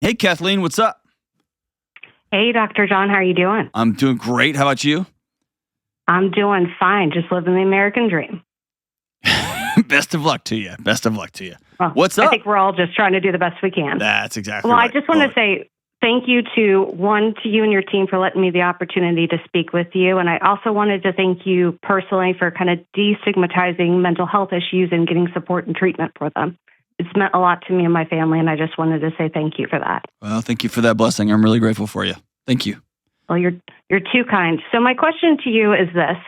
Hey, Kathleen, what's up? Hey, Dr. John, how are you doing? I'm doing great. How about you? I'm doing fine. Just living the American dream. Best of luck to you. Best of luck to you. Well, What's I up? think we're all just trying to do the best we can. That's exactly Well, right. I just want to say thank you to you and your team for letting me the opportunity to speak with you. And I also wanted to thank you personally for kind of destigmatizing mental health issues and getting support and treatment for them. It's meant a lot to me and my family, and I just wanted to say thank you for that. Well, thank you for that blessing. I'm really grateful for you. Thank you. Well, you're too kind. So my question to you is this.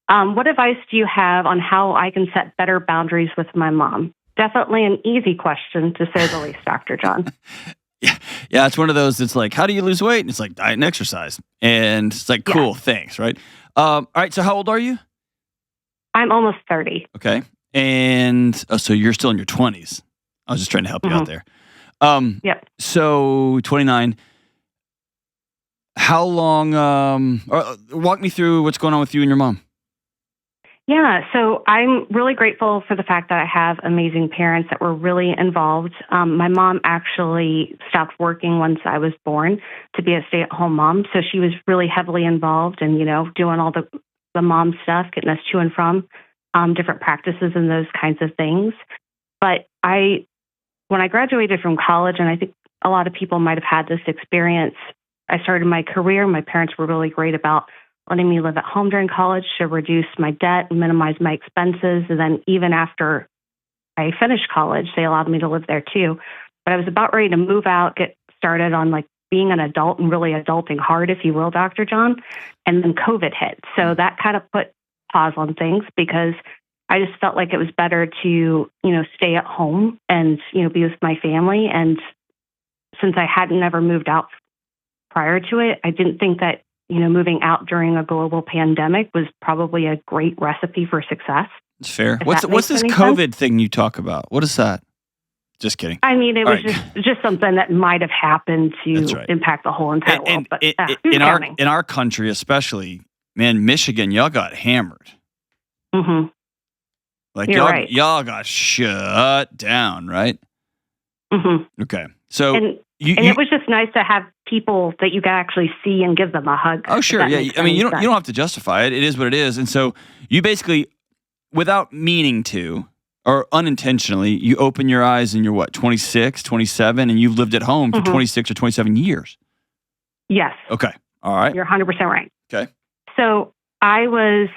What advice do you have on how I can set better boundaries with my mom? Definitely an easy question, to say the least, Dr. John. Yeah, it's one of those. It's like, how do you lose weight? And it's like diet and exercise. And it's like, cool, thanks, right? All right, so how old are you? I'm almost 30. Okay. And so you're still in your 20s. I was just trying to help you out there. Yep. So 29. How long, walk me through what's going on with you and your mom. Yeah, so I'm really grateful for the fact that I have amazing parents that were really involved. My mom actually stopped working once I was born to be a stay-at-home mom, so she was really heavily involved in, doing all the mom stuff, getting us to and from different practices and those kinds of things. But when I graduated from college, and I think a lot of people might have had this experience, I started my career. My parents were really great about letting me live at home during college to reduce my debt and minimize my expenses. And then even after I finished college, they allowed me to live there too. But I was about ready to move out, get started on like being an adult and really adulting hard, if you will, Dr. John. And then COVID hit. So that kind of put pause on things because I just felt like it was better to, stay at home and, be with my family. And since I hadn't ever moved out prior to it, I didn't think that, moving out during a global pandemic was probably a great recipe for success. It's fair. What's this COVID thing you talk about? What is that? Just kidding. I mean, it was just something that might have happened to impact the whole entire world. But in our country, especially, man, Michigan, y'all got hammered. Mm-hmm. Like y'all got shut down, right? Mm-hmm. Okay, so it was just nice to have people that you could actually see and give them a hug. Oh, sure, yeah. I mean, you don't have to justify it. It is what it is, and so you basically, without meaning to or unintentionally, you open your eyes and you're what, 26, 27, and you've lived at home for 26 or 27 years. Yes. Okay. All right. You're 100% right. Okay. So I was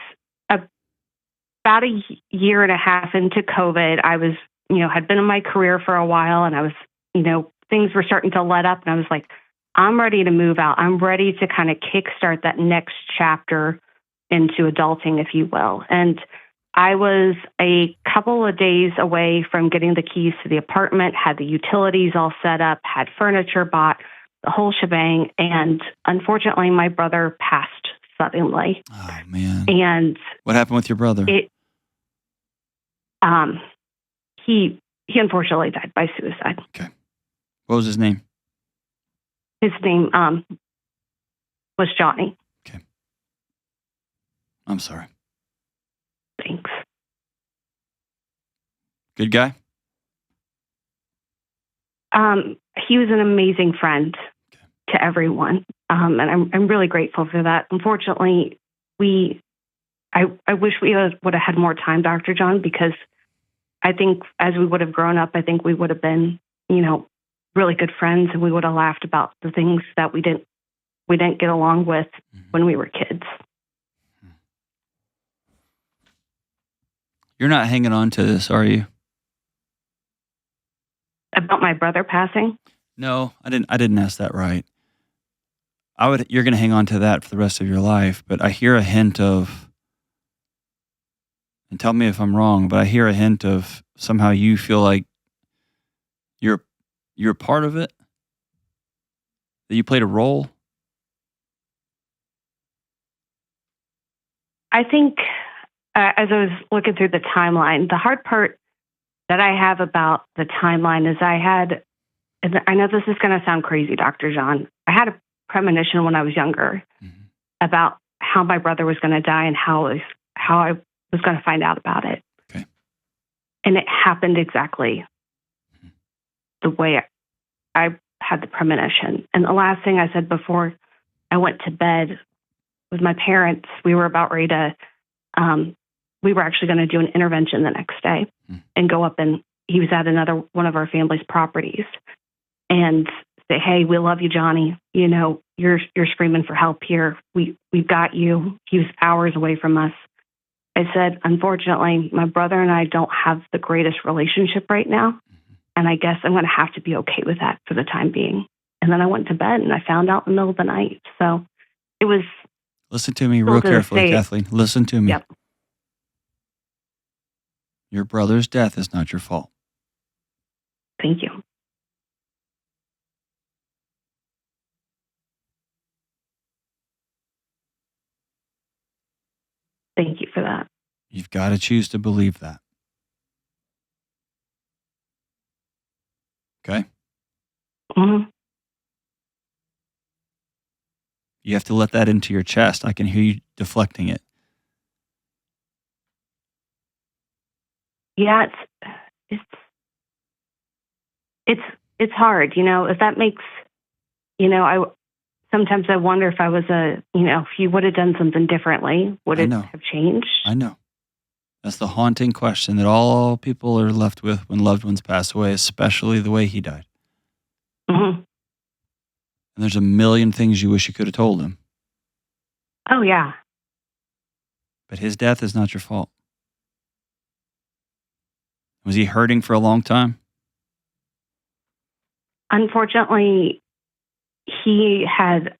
about a year and a half into COVID. I was, had been in my career for a while, and I was, things were starting to let up, and I was like, I'm ready to move out. I'm ready to kind of kickstart that next chapter into adulting, if you will. And I was a couple of days away from getting the keys to the apartment, had the utilities all set up, had furniture bought, the whole shebang. And unfortunately, my brother passed suddenly. Oh, man. And what happened with your brother? He unfortunately died by suicide. Okay. What was his name? His name was Johnny. Okay. I'm sorry. Thanks. Good guy? He was an amazing friend to everyone. And I'm really grateful for that. Unfortunately, I wish we would have had more time, Dr. John, because I think as we would have grown up, I think we would have been, really good friends, and we would have laughed about the things that we didn't get along with when we were kids. You're not hanging on to this, are you? About my brother passing? No, I didn't ask that right. You're going to hang on to that for the rest of your life, but I hear a hint of, and tell me if I'm wrong, but I hear a hint of somehow you feel like you're a part of it, that you played a role. I think as I was looking through the timeline, the hard part that I have about the timeline is I know this is going to sound crazy, Dr. John. I had a premonition when I was younger about how my brother was going to die and how I was going to find out about it. Okay. And it happened exactly the way I had the premonition. And the last thing I said before I went to bed with my parents, we were about ready to, we were actually going to do an intervention the next day and go up, and he was at another one of our family's properties and say, "Hey, we love you, Johnny. You know, you're screaming for help here. We've got you." He was hours away from us. I said, "Unfortunately, my brother and I don't have the greatest relationship right now. And I guess I'm going to have to be okay with that for the time being." And then I went to bed and I found out in the middle of the night. So it was. Listen to me real carefully, Kathleen. Listen to me. Yep. Your brother's death is not your fault. Thank you. Thank you for that. You've got to choose to believe that. Okay? Mm-hmm. You have to let that into your chest. I can hear you deflecting it. Yeah, it's hard, you know, if that makes, you know, sometimes I wonder if I was if you would have done something differently, would it have changed? I know. That's the haunting question that all people are left with when loved ones pass away, especially the way he died. Mm-hmm. And there's a million things you wish you could have told him. Oh, yeah. But his death is not your fault. Was he hurting for a long time? Unfortunately, he had,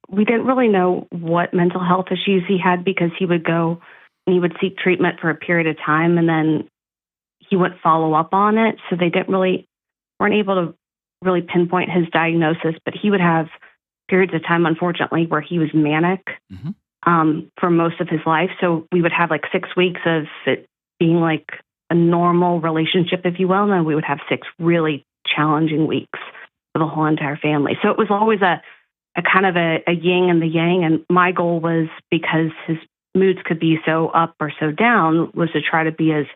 we didn't really know what mental health issues he had, because he would go and he would seek treatment for a period of time and then he wouldn't follow up on it. So they weren't able to really pinpoint his diagnosis, but he would have periods of time, unfortunately, where he was manic for most of his life. So we would have like 6 weeks of it being like a normal relationship, if you will, and then we would have 6 really challenging weeks for the whole entire family. So it was always a kind of a yin and the yang. And my goal was, because his moods could be so up or so down, was to try to be as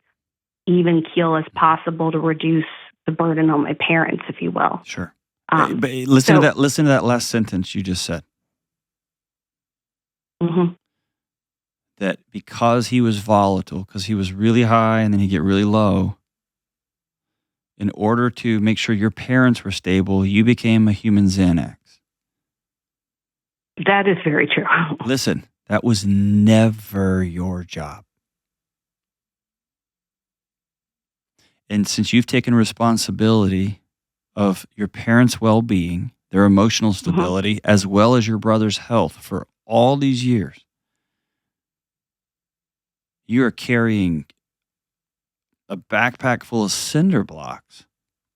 even keel as possible to reduce the burden on my parents, if you will. Sure. But listen to that last sentence you just said. Mm-hmm. That because he was volatile, because he was really high and then he'd get really low, in order to make sure your parents were stable, you became a human Xanax. That is very true. Listen, that was never your job. And since you've taken responsibility of your parents' well-being, their emotional stability, as well as your brother's health for all these years, you are carrying a backpack full of cinder blocks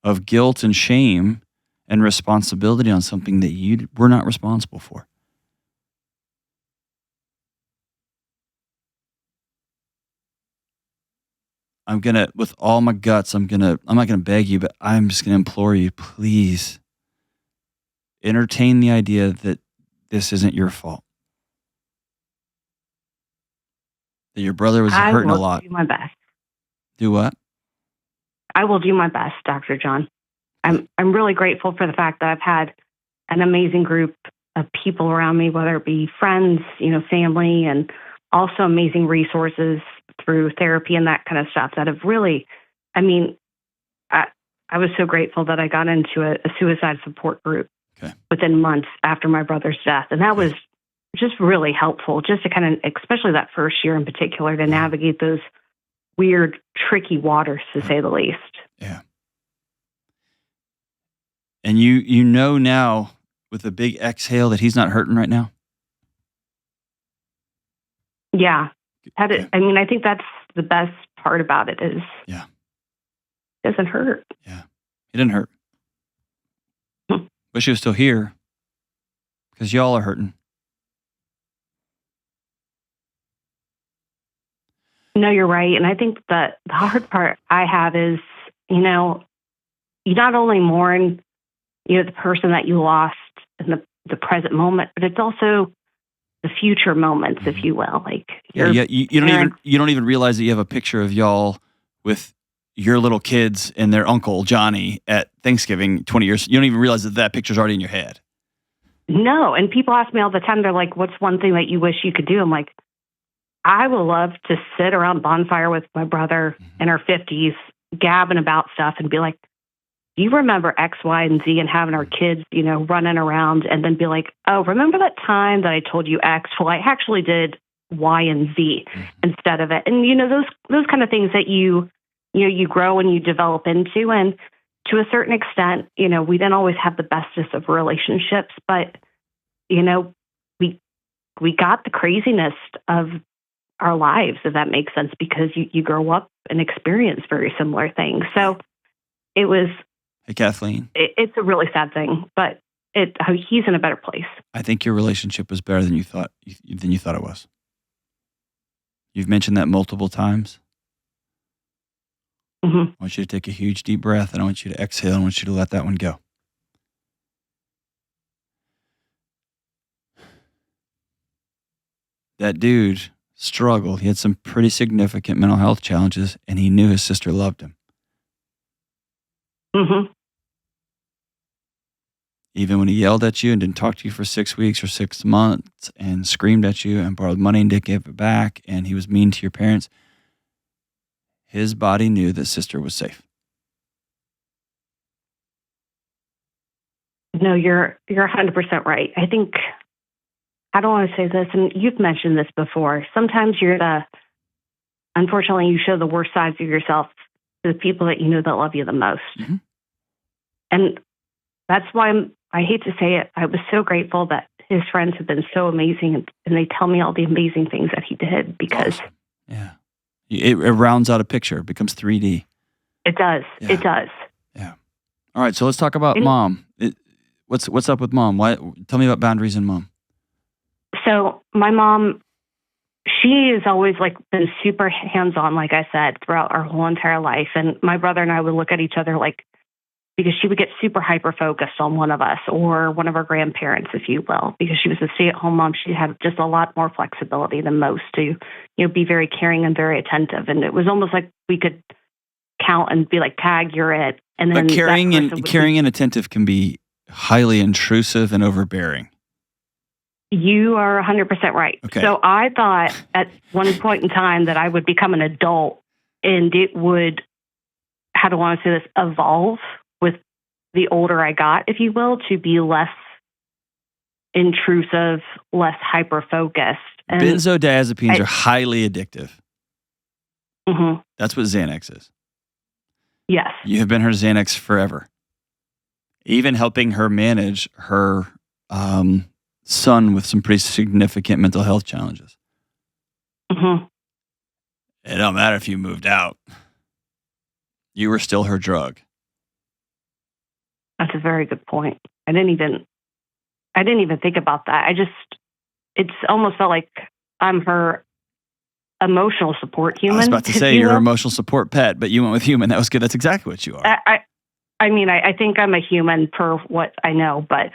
of guilt and shame and responsibility on something that you were not responsible for. With all my guts, I'm not gonna beg you, but I'm just gonna implore you, please entertain the idea that this isn't your fault. That your brother was hurting a lot. I will do my best. Do what? I will do my best, Dr. John. I'm really grateful for the fact that I've had an amazing group of people around me, whether it be friends, family, and also amazing resources through therapy and that kind of stuff that have really, I was so grateful that I got into a suicide support group within months after my brother's death. And that was just really helpful, just to kind of, especially that first year in particular, to navigate those weird, tricky waters, to say the least. Yeah. And you know now with a big exhale that he's not hurting right now? Yeah. I think that's the best part about it is it doesn't hurt. Yeah. It didn't hurt. Wish he was still here because y'all are hurting. No, you're right. And I think that the hard part I have is, you not only mourn, the person that you lost in the present moment, but it's also the future moments, if you will. Like, you don't even realize that you have a picture of y'all with your little kids and their uncle Johnny at Thanksgiving 20 years. You don't even realize that picture's already in your head. No, and people ask me all the time, they're like, what's one thing that you wish you could do? I'm like, I would love to sit around bonfire with my brother in our 50s, gabbing about stuff and be like, do you remember X, Y, and Z, and having our kids, running around and then be like, oh, remember that time that I told you X? Well, I actually did Y and Z instead of it. And, those kind of things that you grow and you develop into. And to a certain extent, we didn't always have the bestest of relationships, but, we got the craziness of our lives, if that makes sense, because you grow up and experience very similar things. So it was... Hey, Kathleen. It's a really sad thing, but he's in a better place. I think your relationship was better than you thought it was. You've mentioned that multiple times. Mm-hmm. I want you to take a huge deep breath, and I want you to exhale, and I want you to let that one go. That dude struggled. He had some pretty significant mental health challenges, and he knew his sister loved him. Mm-hmm. Even when he yelled at you and didn't talk to you for 6 weeks or 6 months and screamed at you and borrowed money and didn't give it back, and he was mean to your parents, his body knew that sister was safe. No, you're 100% right. I think, I don't want to say this, and you've mentioned this before. Sometimes unfortunately, you show the worst sides of yourself to the people that you know that love you the most. Mm-hmm. And that's why I hate to say it, I was so grateful that his friends have been so amazing, and they tell me all the amazing things that he did because... Awesome. Yeah. It rounds out a picture. It becomes 3D. It does. Yeah. It does. Yeah. All right, so let's talk about mom. What's up with mom? Tell me about boundaries and mom. So my mom, she has always been super hands-on, like I said, throughout our whole entire life. And my brother and I would look at each other because she would get super hyper-focused on one of us or one of our grandparents, if you will, because she was a stay-at-home mom. She had just a lot more flexibility than most to, be very caring and very attentive. And it was almost like we could count and be like, tag, you're it. And then but caring and attentive can be highly intrusive and overbearing. You are 100% right. Okay. So I thought at one point in time that I would become an adult and it would, how do I want to say this, evolve with the older I got, if you will, to be less intrusive, less hyper-focused. And benzodiazepines are highly addictive. Mm-hmm. That's what Xanax is. Yes. You have been her Xanax forever. Even helping her manage her son with some pretty significant mental health challenges. Mm-hmm. It don't matter if you moved out. You were still her drug. That's a very good point. I didn't even think about that. It's almost felt like I'm her emotional support human. I was about to say you're her emotional support pet, but you went with human. That was good. That's exactly what you are. I think I'm a human per what I know, but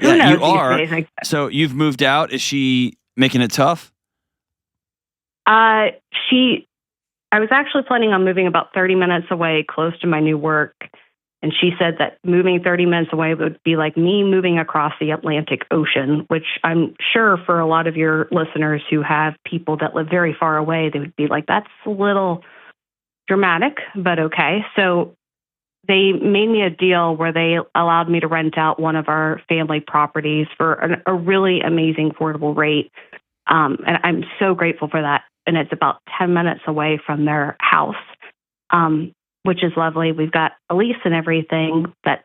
who knows you are. these days? So you've moved out. Is she making it tough? I was actually planning on moving about 30 minutes away, close to my new work. And she said that moving 30 minutes away would be like me moving across the Atlantic Ocean, which I'm sure for a lot of your listeners who have people that live very far away, they would be like, that's a little dramatic, but okay. So they made me a deal where they allowed me to rent out one of our family properties for a really amazing affordable rate. And I'm so grateful for that. And it's about 10 minutes away from their house, which is lovely. We've got a lease and everything that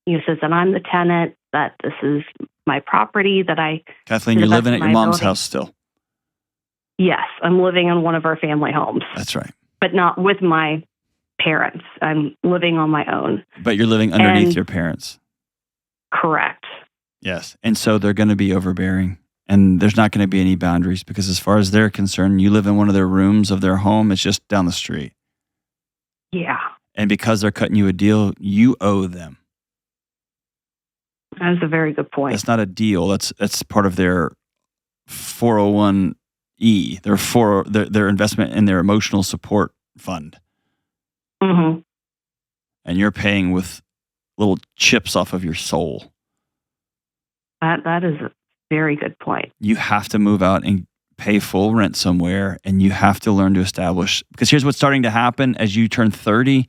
says that I'm the tenant, that this is my property, that I... Kathleen, you're living at your mom's house still. Yes, I'm living in one of our family homes. That's right. But not with my parents. I'm living on my own. But you're living underneath your parents. Correct. Yes. And so they're going to be overbearing. And there's not going to be any boundaries because as far as they're concerned, you live in one of their rooms of their home. It's just down the street. Yeah. And because they're cutting you a deal, you owe them. That's a very good point. That's not a deal. That's part of their 401, 4E, their investment in their emotional support fund. Mm-hmm. And you're paying with little chips off of your soul. That is a very good point. You have to move out and pay full rent somewhere, and you have to learn to establish, because here's what's starting to happen as you turn 30,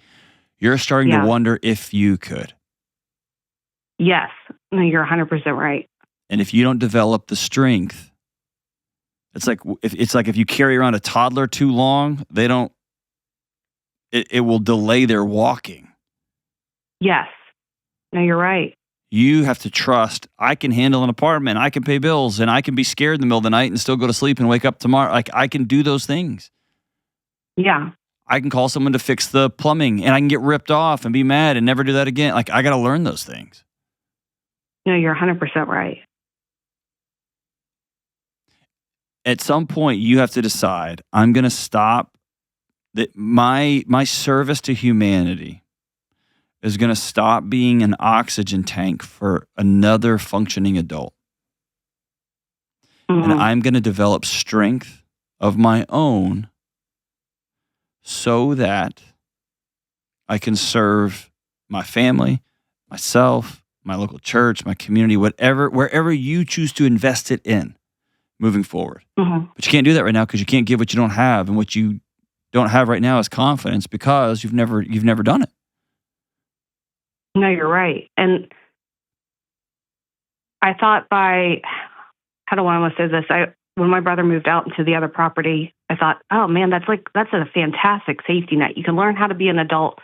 you're starting to wonder if you could. Yes. No, you're 100% right. And if you don't develop the strength, it's like if you carry around a toddler too long, it will delay their walking. Yes. No, you're right. You have to trust, I can handle an apartment, I can pay bills, and I can be scared in the middle of the night and still go to sleep and wake up tomorrow. Like, I can do those things. Yeah. I can call someone to fix the plumbing, and I can get ripped off and be mad and never do that again. Like, I got to learn those things. No, you're 100% right. At some point, you have to decide, I'm going to stop. That my service to humanity is going to stop being an oxygen tank for another functioning adult. Mm-hmm. And I'm going to develop strength of my own so that I can serve my family, myself, my local church, my community, wherever you choose to invest it in moving forward. Mm-hmm. But you can't do that right now because you can't give what you don't have, and what you don't have right now is confidence because you've never done it. No, you're right. And I thought how do I want to say this? When my brother moved out into the other property, I thought, oh man, that's a fantastic safety net. You can learn how to be an adult,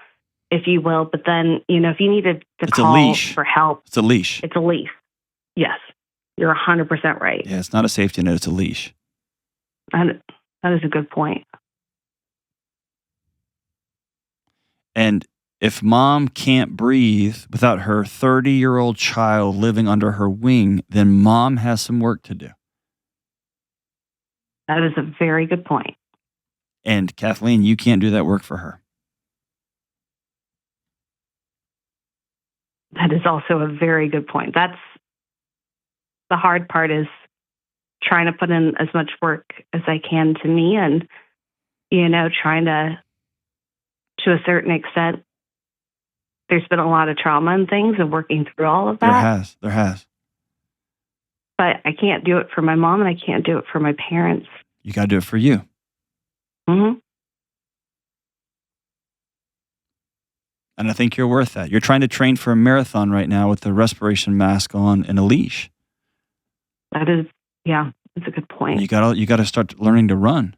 if you will, but then, if you needed to call for help. It's a leash. It's a leash. Yes. You're 100% right. Yeah, it's not a safety net, it's a leash. And that is a good point. And if mom can't breathe without her 30-year-old child living under her wing, then mom has some work to do. That is a very good point. And Kathleen, you can't do that work for her. That is also a very good point. That's the hard part, is trying to put in as much work as I can to me, and, trying to a certain extent, there's been a lot of trauma and things, and working through all of that. There has. But I can't do it for my mom, and I can't do it for my parents. You got to do it for you. Mm-hmm. And I think you're worth that. You're trying to train for a marathon right now with the respiration mask on and a leash. That is, that's a good point. You got to start learning to run.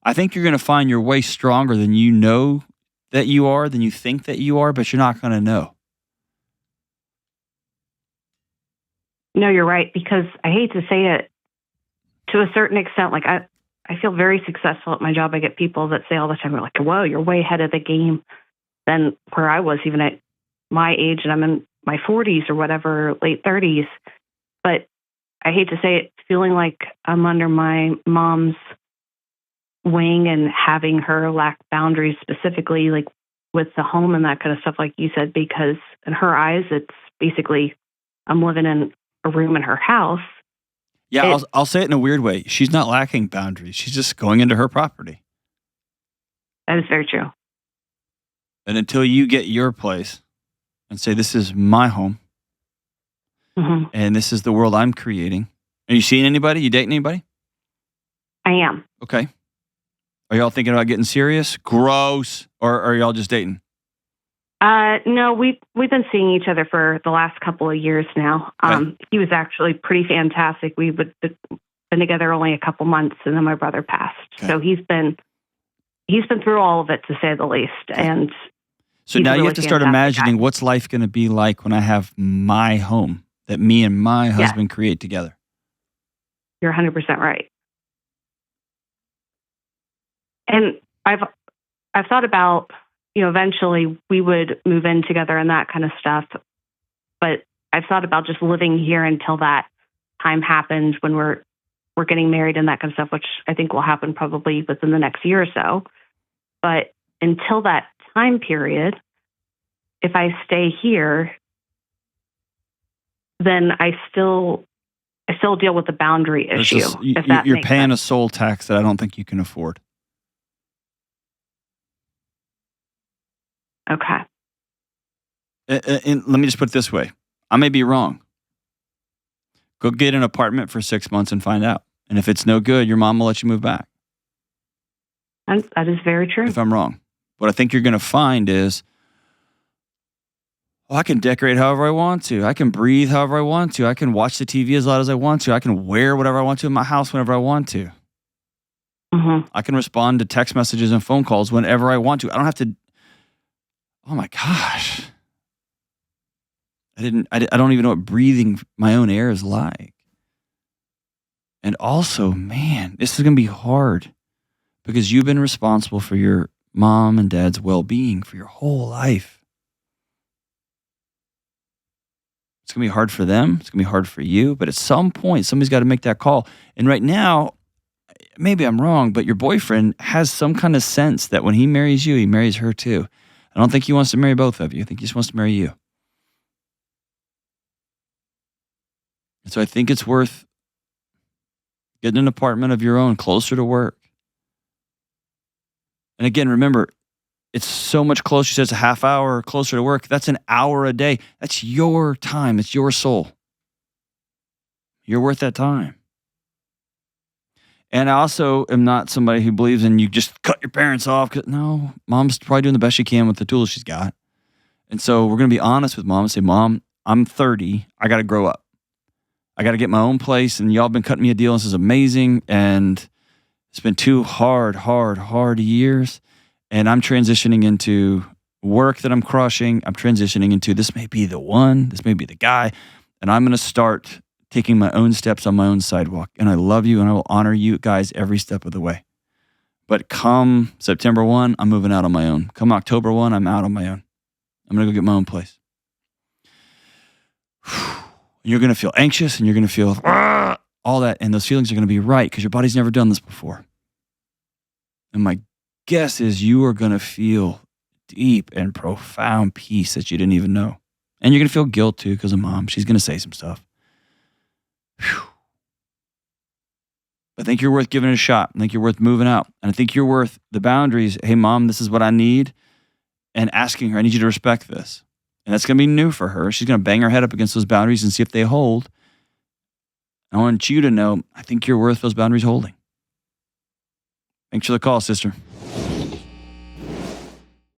I think you're going to find you're way stronger than you know that you are, than you think that you are, but you're not going to know. No, you're right, because I hate to say it, to a certain extent, like I feel very successful at my job. I get people that say all the time, they're like, whoa, you're way ahead of the game than where I was even at my age, and I'm in my 40s or whatever, late 30s. But I hate to say it, feeling like I'm under my mom's wing and having her lack boundaries, specifically like with the home and that kind of stuff, like you said, because in her eyes, it's basically I'm living in a room in her house. Yeah, I'll say it in a weird way. She's not lacking boundaries. She's just going into her property. That is very true. And until you get your place and say, this is my home, mm-hmm. and this is the world I'm creating. Are you seeing anybody? You dating anybody? I am. Okay. Are y'all thinking about getting serious? Gross. Or are y'all just dating? No, we've been seeing each other for the last couple of years now. Okay. He was actually pretty fantastic. We've been together only a couple months, and then my brother passed. Okay. So he's been through all of it, to say the least. Okay. And so now you have to start imagining what's life going to be like when I have my home that me and my husband create together. You're 100% right. And I've thought about, eventually we would move in together and that kind of stuff. But I've thought about just living here until that time happens, when we're getting married and that kind of stuff, which I think will happen probably within the next year or so. But until that time period, if I stay here, then I still I still deal with the boundary It's issue, just, if that you're makes paying sense. a soul tax that I don't think you can afford. Okay. And let me just put it this way. I may be wrong. Go get an apartment for 6 months and find out. And if it's no good, your mom will let you move back. And that is very true. If I'm wrong. What I think you're going to find is, I can decorate however I want to. I can breathe however I want to. I can watch the TV as loud as I want to. I can wear whatever I want to in my house whenever I want to. Mm-hmm. I can respond to text messages and phone calls whenever I want to. I don't have to. Oh my gosh. I don't even know what breathing my own air is like. And also, man, this is going to be hard because you've been responsible for your mom and dad's well-being for your whole life. It's going to be hard for them. It's going to be hard for you. But at some point, somebody's got to make that call. And right now, maybe I'm wrong, but your boyfriend has some kind of sense that when he marries you, he marries her too. I don't think he wants to marry both of you. I think he just wants to marry you. And so I think it's worth getting an apartment of your own closer to work. And again, remember, it's so much closer. She says a half hour closer to work. That's an hour a day. That's your time. It's your soul. You're worth that time. And I also am not somebody who believes in you just cut your parents off. No, mom's probably doing the best she can with the tools she's got. And so we're going to be honest with mom and say, Mom, I'm 30. I got to grow up. I got to get my own place. And y'all been cutting me a deal. This is amazing. And it's been 2 hard years. And I'm transitioning into work that I'm crushing. I'm transitioning into this may be the one. This may be the guy. And I'm going to start taking my own steps on my own sidewalk. And I love you and I will honor you guys every step of the way. But come September 1, I'm moving out on my own. Come October 1, I'm out on my own. I'm going to go get my own place. You're going to feel anxious and you're going to feel all that. And those feelings are going to be right because your body's never done this before. And my guess is you are going to feel deep and profound peace that you didn't even know. And you're going to feel guilt too because of mom. She's going to say some stuff. Whew. I think you're worth giving it a shot. I think you're worth moving out. And I think you're worth the boundaries. Hey, mom, this is what I need. And asking her, I need you to respect this. And that's going to be new for her. She's going to bang her head up against those boundaries and see if they hold. I want you to know, I think you're worth those boundaries holding. Thanks for the call, sister.